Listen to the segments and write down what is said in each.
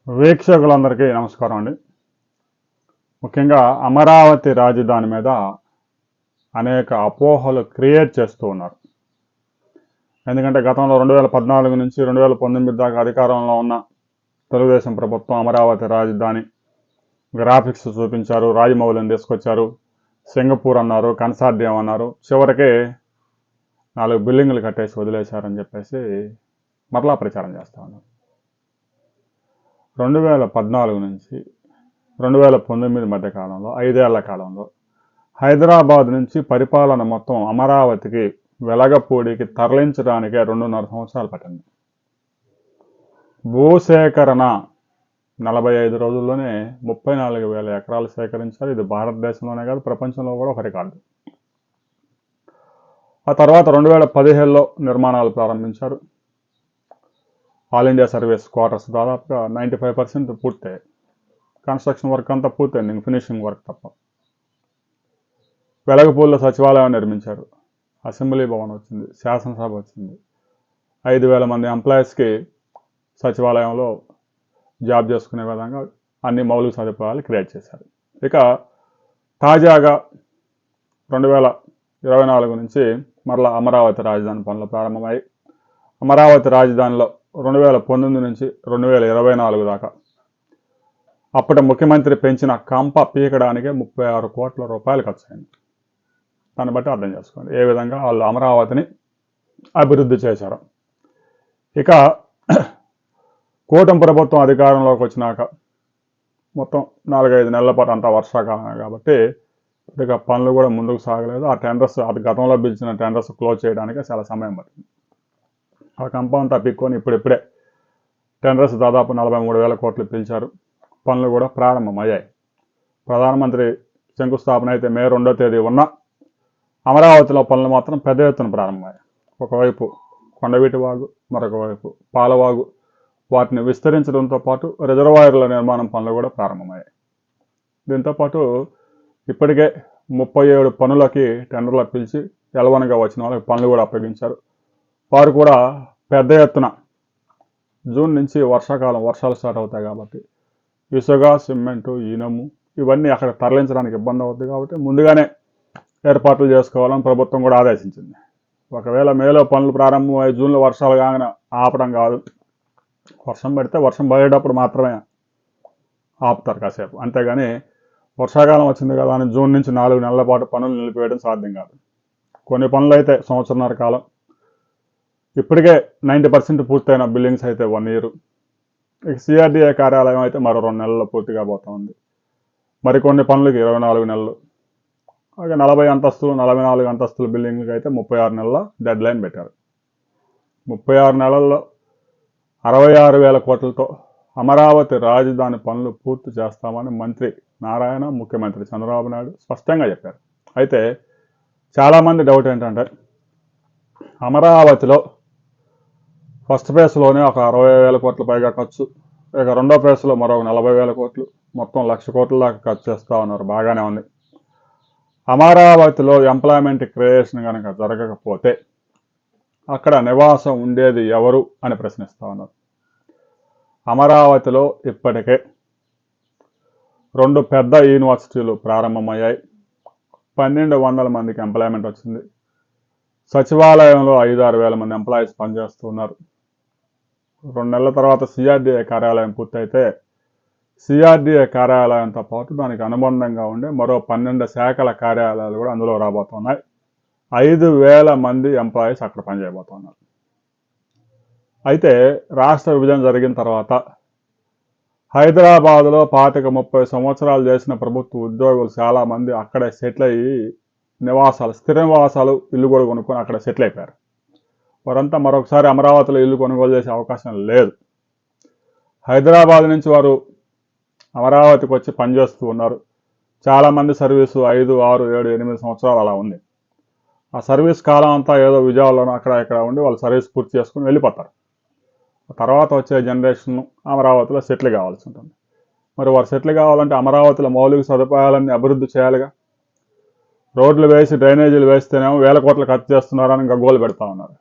వీక్షకులందరికీ నమస్కారం అండి. ముఖ్యంగా అమరావతి రాజధాని మీద అనేక అపోహలు క్రియేట్ చేస్తూ ఉన్నారు. ఎందుకంటే గతంలో 2014 నుంచి 2019 దాకా అధికారంలో ఉన్న తెలుగుదేశం ప్రభుత్వం అమరావతి రాజధాని గ్రాఫిక్స్ చూపించారు, రాజమౌళిని తీసుకొచ్చారు, సింగపూర్ అన్నారు, కన్సార్డియం అన్నారు, చివరికి 4 బిల్డింగులు కట్టేసి వదిలేశారని చెప్పేసి మరలా ప్రచారం చేస్తూ ఉన్నారు. 2014 నుంచి 2019 మధ్య కాలంలో 5 ఏళ్ల కాలంలో హైదరాబాద్ నుంచి పరిపాలన మొత్తం అమరావతికి వెలగపూడికి తరలించడానికే 2.5 సంవత్సరాలు పట్టింది. భూసేకరణ 45 రోజుల్లోనే 34,000 ఎకరాలు సేకరించారు. ఇది భారతదేశంలోనే కాదు, ప్రపంచంలో కూడా ఒక రికార్డు. ఆ తర్వాత 2017లో నిర్మాణాలు ప్రారంభించారు. ఆల్ ఇండియా సర్వీస్ క్వార్టర్స్ దాదాపుగా 95% పూర్తయ్యాయి. కన్స్ట్రక్షన్ వర్క్ అంతా పూర్తయింది, ఫినిషింగ్ వర్క్ తప్ప. వెలగపూడిలో సచివాలయం నిర్మించారు, అసెంబ్లీ భవన్ వచ్చింది, శాసనసభ వచ్చింది, 5,000 మంది ఎంప్లాయీస్కి సచివాలయంలో జాబ్ చేసుకునే విధంగా అన్ని మౌలిక సదుపాయాలు క్రియేట్ చేశారు. ఇక తాజాగా 2024 నుంచి మరలా అమరావతి రాజధాని పనులు ప్రారంభమయ్యాయి. అమరావతి రాజధానిలో 2019 నుంచి 2024 దాకా అప్పటి ముఖ్యమంత్రి పెంచిన కంప పీకడానికే 36 కోట్ల రూపాయలు ఖర్చు అయింది. దాన్ని బట్టి అర్థం చేసుకోండి ఏ విధంగా వాళ్ళు అమరావతిని అభివృద్ధి చేశారు. ఇక కూటమి ప్రభుత్వం అధికారంలోకి వచ్చినాక మొత్తం 4-5 నెలల పాటు అంతా వర్షాకాలం కాబట్టి ఇక పనులు కూడా ముందుకు సాగలేదు. ఆ టెండర్స్ గతంలో పిలిచిన టెండర్స్ క్లోజ్ చేయడానికి చాలా సమయం పట్టింది. ఆ కంప అంతా పిక్కొని ఇప్పుడిప్పుడే టెండర్స్ దాదాపు 43,000 కోట్లు పిలిచారు. పనులు కూడా ప్రారంభమయ్యాయి. ప్రధానమంత్రి శంకుస్థాపన అయితే మే 2వ తేదీ ఉన్న అమరావతిలో పనులు మాత్రం పెద్ద ఎత్తున ప్రారంభమయ్యాయి. ఒకవైపు కొండవీటి వాగు, మరొక వైపు పాలవాగు, వాటిని విస్తరించడంతో పాటు రిజర్వాయర్ల నిర్మాణం పనులు కూడా ప్రారంభమయ్యాయి. దీంతోపాటు ఇప్పటికే 37 పనులకి టెండర్లు పిలిచి ఎలవనగా వచ్చిన వాళ్ళకి పనులు కూడా అప్పగించారు. వారు కూడా పెద్ద ఎత్తున జూన్ నుంచి వర్షాలు స్టార్ట్ అవుతాయి కాబట్టి ఇసుక, సిమెంటు, ఇనుము ఇవన్నీ అక్కడ తరలించడానికి ఇబ్బంది అవుతుంది కాబట్టి ముందుగానే ఏర్పాట్లు చేసుకోవాలని ప్రభుత్వం కూడా ఆదేశించింది. ఒకవేళ మేలో పనులు ప్రారంభమై జూన్లో వర్షాలు కాగానే ఆపడం కాదు, వర్షం పడితే వర్షం పడేటప్పుడు మాత్రమే ఆపుతారు కాసేపు. అంతేగాని వర్షాకాలం వచ్చింది కదా అని జూన్ నుంచి 4 నెలల పాటు పనులు నిలిపివేయడం సాధ్యం కాదు. కొన్ని పనులు అయితే 1.5 సంవత్సరాల కాలం, ఇప్పటికే 90% పూర్తయిన బిల్డింగ్స్ అయితే 1 year. ఇక సిఆర్డీఏ కార్యాలయం అయితే మరో 2 నెలల్లో పూర్తిగా పోతుంది. మరికొన్ని పనులకి 24 నెలలు. అలాగే 40 అంతస్తులు 44 అంతస్తుల బిల్డింగ్లకి అయితే 36 నెలల డెడ్ లైన్ పెట్టారు. 36 నెలల్లో 66,000 కోట్లతో అమరావతి రాజధాని పనులు పూర్తి చేస్తామని మంత్రి నారాయణ, ముఖ్యమంత్రి చంద్రబాబు నాయుడు స్పష్టంగా చెప్పారు. అయితే చాలామంది డౌట్ ఏంటంటే అమరావతిలో ఫస్ట్ ఫేజ్లోనే ఒక 60,000 కోట్ల పైగా ఖర్చు, ఇక రెండో ఫేజ్లో మరో 40,000 కోట్లు, మొత్తం 1,00,000 కోట్ల దాకా ఖర్చు చేస్తూ ఉన్నారు. బాగానే ఉంది. అమరావతిలో ఎంప్లాయ్మెంట్ క్రియేషన్ కనుక జరగకపోతే అక్కడ నివాసం ఉండేది ఎవరు అని ప్రశ్నిస్తూ ఉన్నారు. అమరావతిలో ఇప్పటికే 2 పెద్ద యూనివర్సిటీలు ప్రారంభమయ్యాయి. 1,200 మందికి ఎంప్లాయ్మెంట్ వచ్చింది. సచివాలయంలో 5-6 వేల మంది ఎంప్లాయీస్ పనిచేస్తున్నారు. 2 నెలల తర్వాత సిఆర్డీఏ కార్యాలయం పూర్తయితే సిఆర్డీఏ కార్యాలయంతో పాటు దానికి అనుబంధంగా ఉండే మరో 12 శాఖల కార్యాలయాలు కూడా అందులో రాబోతున్నాయి. 5,000 మంది ఎంప్లాయీస్ అక్కడ పనిచేయబోతున్నారు. అయితే రాష్ట్ర విభజన జరిగిన తర్వాత హైదరాబాద్లో 25-30 సంవత్సరాలు చేసిన ప్రభుత్వ ఉద్యోగులు చాలామంది అక్కడే సెటిల్ అయ్యి స్థిర నివాసాలు, ఇల్లు కూడా కొనుక్కొని అక్కడ సెటిల్ అయిపోయారు. వారంతా మరొకసారి అమరావతిలో ఇల్లు కొనుగోలు చేసే అవకాశం లేదు. హైదరాబాద్ నుంచి వారు అమరావతికి వచ్చి పనిచేస్తూ ఉన్నారు. చాలామంది సర్వీసు 5, 6, 7, 8 సంవత్సరాలు అలా ఉంది. ఆ సర్వీస్ కాలం అంతా ఏదో విజయవాడలోనూ అక్కడ ఇక్కడ ఉండి వాళ్ళు సర్వీస్ పూర్తి చేసుకుని వెళ్ళిపోతారు. తర్వాత వచ్చే జనరేషన్ అమరావతిలో సెటిల్ కావాల్సి ఉంటుంది. మరి వారు సెటిల్ కావాలంటే అమరావతిలో మౌలిక సదుపాయాలన్నీ అభివృద్ధి చేయాలిగా. రోడ్లు వేసి డ్రైనేజీలు వేస్తేనేమో 1,000 కోట్లు ఖర్చు చేస్తున్నారని గగ్గోలు పెడతా ఉన్నారు.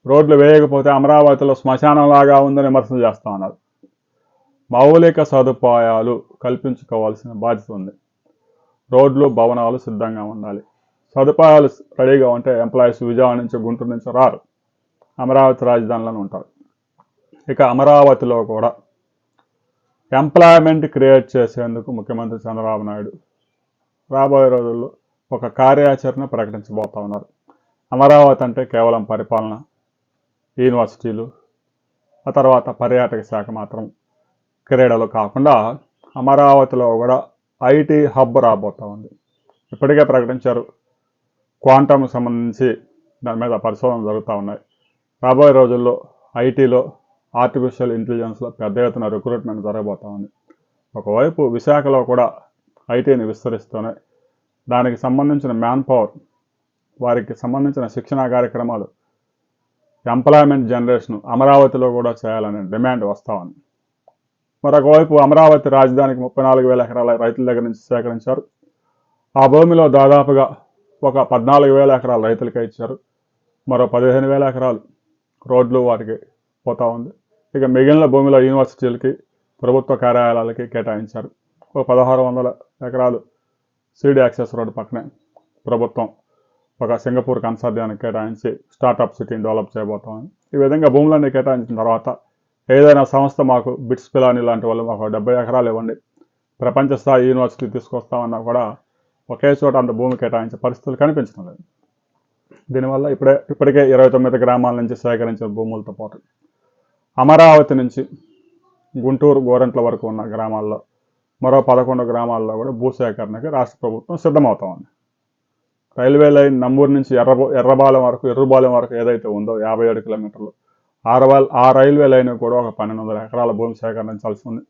రోడ్లు వేయకపోతే అమరావతిలో శ్మశానంలాగా ఉందని విమర్శలు చేస్తూ ఉన్నారు. మౌలిక సదుపాయాలు కల్పించుకోవాల్సిన బాధ్యత ఉంది. రోడ్లు, భవనాలు సిద్ధంగా ఉండాలి. సదుపాయాలు రెడీగా ఉంటే ఎంప్లాయీస్ విజయవాడ నుంచి, గుంటూరు నుంచి రారు, అమరావతి రాజధానిలోనే ఉంటారు. ఇక అమరావతిలో కూడా ఎంప్లాయ్మెంట్ క్రియేట్ చేసేందుకు ముఖ్యమంత్రి చంద్రబాబు నాయుడు రాబోయే రోజుల్లో ఒక కార్యాచరణ ప్రకటించబోతా ఉన్నారు. అమరావతి అంటే కేవలం పరిపాలన, యూనివర్సిటీలు, ఆ తర్వాత పర్యాటక శాఖ మాత్రం, క్రీడలు కాకుండా అమరావతిలో కూడా ఐటీ హబ్ రాబోతూ ఉంది. ఇప్పటికే ప్రకటించారు. క్వాంటమ్ సంబంధించి దాని మీద పరిశోధనలు జరుగుతూ ఉన్నాయి. రాబోయే రోజుల్లో ఐటీలో, ఆర్టిఫిషియల్ ఇంటెలిజెన్స్లో పెద్ద ఎత్తున రిక్రూట్మెంట్ జరగబోతూ ఉంది. ఒకవైపు విశాఖలో కూడా ఐటీని విస్తరిస్తూనే దానికి సంబంధించిన మ్యాన్ పవర్, వారికి సంబంధించిన శిక్షణా కార్యక్రమాలు, ఎంప్లాయ్మెంట్ జనరేషన్ అమరావతిలో కూడా చేయాలనే డిమాండ్ వస్తూ ఉంది. మరొకవైపు అమరావతి రాజధానికి 34,000 ఎకరాల రైతుల దగ్గర నుంచి సేకరించారు. ఆ భూమిలో దాదాపుగా ఒక 14,000 ఎకరాలు రైతులకే ఇచ్చారు. మరో 15,000 ఎకరాలు రోడ్లు వాటికి పోతూ ఉంది. ఇక మిగిలిన భూమిలో యూనివర్సిటీలకి, ప్రభుత్వ కార్యాలయాలకి కేటాయించారు. ఒక 1,600 ఎకరాలు సీడీ యాక్సెస్ రోడ్డు పక్కనే ప్రభుత్వం ఒక సింగపూర్ కన్సార్టియానికి కేటాయించి స్టార్టప్ సిటీని డెవలప్ చేయబోతామని. ఈ విధంగా భూములన్నీ కేటాయించిన తర్వాత ఏదైనా సంస్థ మాకు బిట్స్ పిలాని లాంటి వాళ్ళు మాకు 70 ఎకరాలు ఇవ్వండి, ప్రపంచ స్థాయి యూనివర్సిటీ తీసుకొస్తామన్నా కూడా ఒకే చోట అంత భూమి కేటాయించే పరిస్థితులు కనిపించడం లేదు. దీనివల్ల ఇప్పటికే 29 గ్రామాల నుంచి సేకరించిన భూములతో పాటు అమరావతి నుంచి గుంటూరు, గోరంట్ల వరకు ఉన్న గ్రామాల్లో మరో 11 గ్రామాల్లో కూడా భూసేకరణకి రాష్ట్ర ప్రభుత్వం సిద్ధమవుతా ఉంది. రైల్వే లైన్ నంబూరు నుంచి ఎర్రబాలెం వరకు ఏదైతే ఉందో 57 కిలోమీటర్లు, ఆ రైల్వే లైన్ కూడా ఒక 1,200 ఎకరాల భూమి సేకరించాల్సి ఉంది.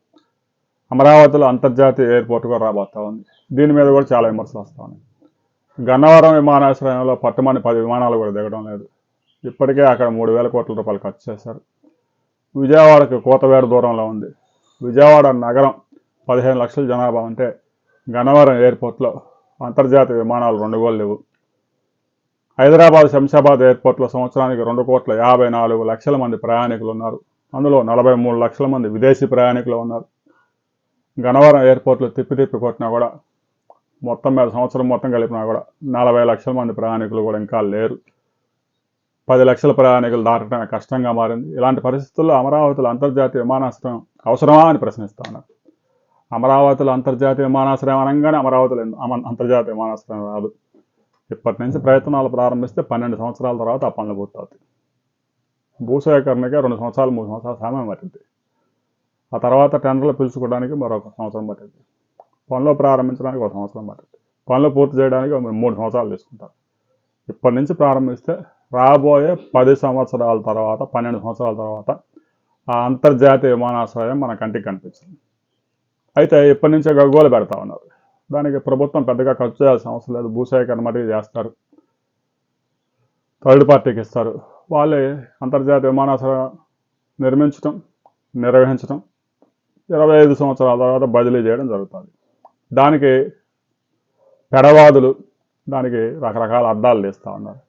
అమరావతిలో అంతర్జాతీయ ఎయిర్పోర్ట్ కూడా రాబోతా ఉంది. దీని మీద కూడా చాలా విమర్శలు వస్తూ ఉన్నాయి. గన్నవరం విమానాశ్రయంలో పట్టుమని 10 విమానాలు కూడా దిగడం లేదు. ఇప్పటికే అక్కడ 3,000 కోట్ల రూపాయలు ఖర్చు చేశారు. విజయవాడకు కోతవేడు దూరంలో ఉంది. విజయవాడ నగరం 15 లక్షల జనాభా ఉంటే గన్నవరం ఎయిర్పోర్ట్లో అంతర్జాతీయ విమానాలు 2 కూడా లేవు. హైదరాబాద్, శంషాబాద్ ఎయిర్పోర్ట్లో సంవత్సరానికి 2,54 లక్షల మంది ప్రయాణికులు ఉన్నారు. అందులో 43 లక్షల మంది విదేశీ ప్రయాణికులు ఉన్నారు. గన్నవరం ఎయిర్పోర్ట్లో తిప్పి కొట్టినా కూడా మొత్తం మీద సంవత్సరం మొత్తం కలిపినా కూడా 40 లక్షల మంది ప్రయాణికులు కూడా ఇంకా లేరు. 10 లక్షల ప్రయాణికులు దాటడమే కష్టంగా మారింది. ఇలాంటి పరిస్థితుల్లో అమరావతిలో అంతర్జాతీయ విమానాశ్రయం అవసరమా అని ప్రశ్నిస్తా ఉన్నారు. అమరావతిలో అంతర్జాతీయ విమానాశ్రయం అనగానే అమరావతిలో అంతర్జాతీయ విమానాశ్రయం రాదు. ఇప్పటి నుంచి ప్రయత్నాలు ప్రారంభిస్తే 12 సంవత్సరాల తర్వాత ఆ పనులు పూర్తవుతాయి. భూసేకరణకే 2 సంవత్సరాలు 3 సంవత్సరాల సమయం పట్టింది. ఆ తర్వాత టెండర్లు పిలుచుకోవడానికి మరొక సంవత్సరం పట్టింది. పనులు ప్రారంభించడానికి 1 సంవత్సరం పట్టింది. పనులు పూర్తి చేయడానికి 3 సంవత్సరాలు తీసుకుంటారు. ఇప్పటి నుంచి ప్రారంభిస్తే రాబోయే 10 సంవత్సరాల తర్వాత, 12 సంవత్సరాల తర్వాత ఆ అంతర్జాతీయ విమానాశ్రయం మన కంటికి కనిపించింది. అయితే ఇప్పటి నుంచే గగ్గోలు పెడతా ఉన్నారు. దానికి ప్రభుత్వం పెద్దగా ఖర్చు చేయాల్సిన అవసరం లేదు. భూసేకరణ మటుకు చేస్తారు, థర్డ్ పార్టీకి ఇస్తారు. వాళ్ళే అంతర్జాతీయ విమానాశ్రయం నిర్మించడం, నిర్వహించడం, 25 సంవత్సరాల తర్వాత బదిలీ చేయడం జరుగుతుంది. దానికి పెడవాదులు దానికి రకరకాల అడ్డాలు తీస్తూ ఉన్నారు.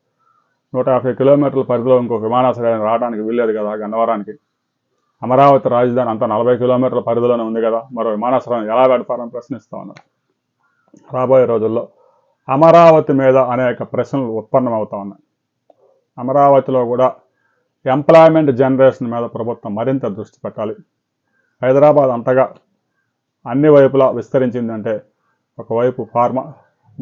150 కిలోమీటర్ల పరిధిలో ఇంకొక విమానాశ్రయం రావడానికి వీల్లేదు కదా గన్నవరానికి. అమరావతి రాజధాని అంతా 40 కిలోమీటర్ల పరిధిలోనే ఉంది కదా, మరో విమానాశ్రయం ఎలా పెడతారని ప్రశ్నిస్తూ ఉన్నారు. రాబోయే రోజుల్లో అమరావతి మీద అనేక ప్రశ్నలు ఉత్పన్నమవుతా ఉన్నాయి. అమరావతిలో కూడా ఎంప్లాయ్మెంట్ జనరేషన్ మీద ప్రభుత్వం మరింత దృష్టి పెట్టాలి. హైదరాబాద్ అంతగా అన్ని వైపులా విస్తరించిందంటే ఒకవైపు ఫార్మా,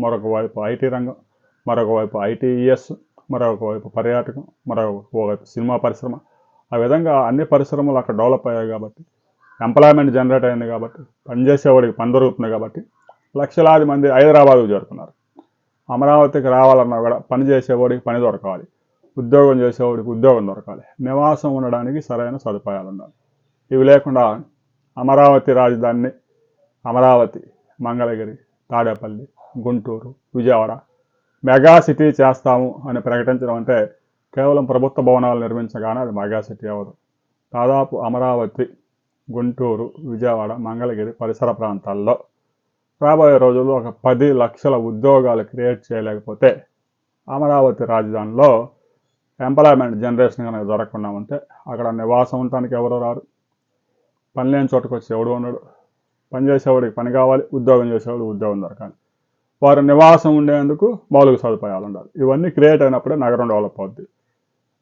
మరొక వైపు ఐటీ రంగం, మరొక వైపు ఐటీఈఎస్, మరొక వైపు పర్యాటకం, మరొక వైపు సినిమా పరిశ్రమ. ఆ విధంగా అన్ని పరిశ్రమలు అక్కడ డెవలప్ అయ్యాయి కాబట్టి, ఎంప్లాయ్మెంట్ జనరేట్ అయింది కాబట్టి, పనిచేసేవాడికి పని దొరుకుతుంది కాబట్టి లక్షలాది మంది హైదరాబాద్కు చేరుకున్నారు. అమరావతికి రావాలన్నా కూడా పని చేసేవాడికి పని దొరకాలి, ఉద్యోగం చేసేవాడికి ఉద్యోగం దొరకాలి, నివాసం ఉండడానికి సరైన సదుపాయాలు ఉండాలి. ఇవి లేకుండా అమరావతి రాజధానిని అమరావతి, మంగళగిరి, తాడేపల్లి, గుంటూరు, విజయవాడ మెగా సిటీ చేస్తాము అని ప్రకటించడం అంటే కేవలం ప్రభుత్వ భవనాలు నిర్మించగానే అది మెగా సిటీ అవ్వదు. దాదాపు అమరావతి, గుంటూరు, విజయవాడ, మంగళగిరి పరిసర ప్రాంతాల్లో రాబోయే రోజుల్లో ఒక 10 లక్షల ఉద్యోగాలు క్రియేట్ చేయలేకపోతే అమరావతి రాజధానిలో ఎంప్లాయ్మెంట్ జనరేషన్ కనుక జరగకుండా ఉంటే అక్కడ నివాసం ఉండటానికి ఎవరు రారు, పని లేని చోటుకు వచ్చి ఎవడు ఉన్నాడు? పని చేసేవాడికి పని కావాలి, ఉద్యోగం చేసేవాడికి ఉద్యోగం దొరకాలి. వారి నివాసం ఉండేందుకు మౌలిక సదుపాయాలు ఉండాలి. ఇవన్నీ క్రియేట్ అయినప్పుడే నగరం డెవలప్ అవుద్ది.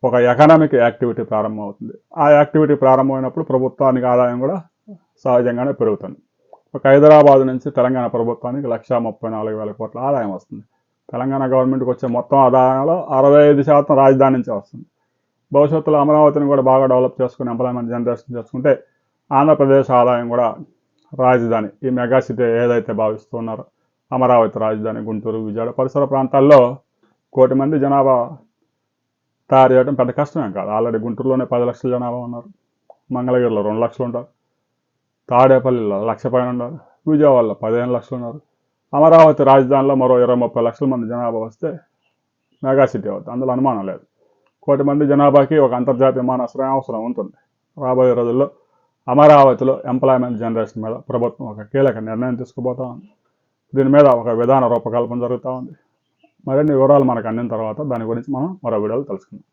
ఒక ఎకనామిక్ యాక్టివిటీ ప్రారంభం అవుతుంది. ఆ యాక్టివిటీ ప్రారంభమైనప్పుడు ప్రభుత్వానికి ఆదాయం కూడా సహజంగానే పెరుగుతుంది. ఒక హైదరాబాద్ నుంచి తెలంగాణ ప్రభుత్వానికి 1,34,000 కోట్ల ఆదాయం వస్తుంది. తెలంగాణ గవర్నమెంట్కి వచ్చే మొత్తం ఆదాయంలో 65% రాజధాని నుంచే వస్తుంది. భవిష్యత్తులో అమరావతిని కూడా బాగా డెవలప్ చేసుకుని ఎంప్లాయ్మెంట్ జనరేషన్ చేసుకుంటే ఆంధ్రప్రదేశ్ ఆదాయం కూడా రాజధాని, ఈ మెగా సిటీ ఏదైతే భావిస్తున్నారో అమరావతి రాజధాని, గుంటూరు, విజయవాడ పరిసర ప్రాంతాల్లో 1 కోటి మంది జనాభా తయారు చేయడం పెద్ద కష్టమేం కాదు. ఆల్రెడీ గుంటూరులోనే 10 లక్షల జనాభా ఉన్నారు, మంగళగిరిలో 2 లక్షలు ఉంటారు, తాడేపల్లిలో 1,00,000 పైన ఉన్నారు, విజయవాడలో 15 లక్షలు ఉన్నారు. అమరావతి రాజధానిలో మరో 20-30 లక్షల మంది జనాభా వస్తే మెగా సిటీ అవుతుంది, అందులో అనుమానం లేదు. 1 కోటి మంది జనాభాకి ఒక అంతర్జాతీయ విమానాశ్రయం అవసరం ఉంటుంది. రాబోయే రోజుల్లో అమరావతిలో ఎంప్లాయ్మెంట్ జనరేషన్ మీద ప్రభుత్వం ఒక కీలక నిర్ణయం తీసుకుపోతా ఉంది. దీని మీద ఒక విధాన రూపకల్పన జరుగుతూ ఉంది. మరిన్ని వివరాలు మనకు అందిన తర్వాత దాని గురించి మనం మరో వీడియోలో తెలుసుకుందాం.